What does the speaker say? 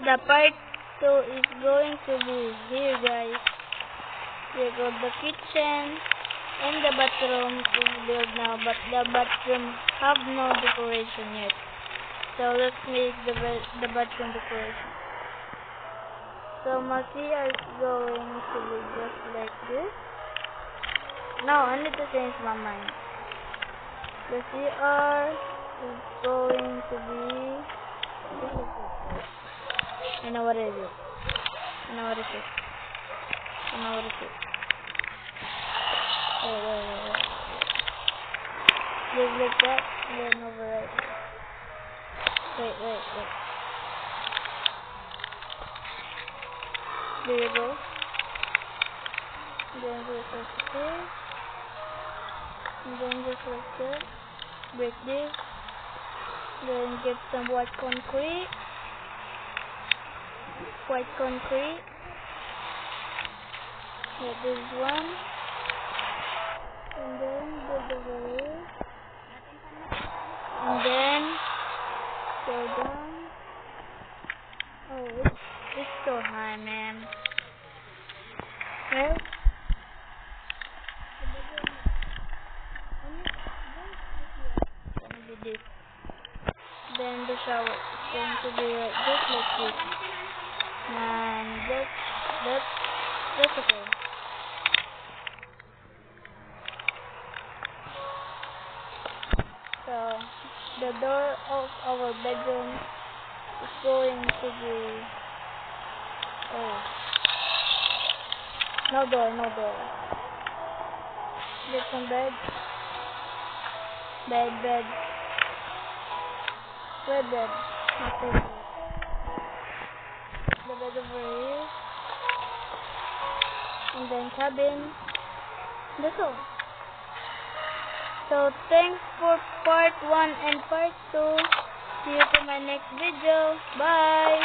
The part 2 is going to be here, guys. We got the kitchen and the bathroom is built now, but the bathroom have no decoration yet. So let's make the bathroom decoration. So my CR is going to be just like this. No, I need to change my mind. The CR is going to be... I know what it is. I know what it is. I know what it is. Wait. Just like that, and then over right. Wait. There you go. Then just like this. And then just like that. Break this. Then get some white concrete. Get this one. And then build over here. And then go down. Oh, it's so high, man. Well, this. Then the shower is going to be just like this. And that's okay. So the door of our bedroom is going to be no door. Get some bed. Red bed. My favorite. The bed over here. And then cabin. That's all. So thanks for part 1 and part 2. See you to my next video. Bye.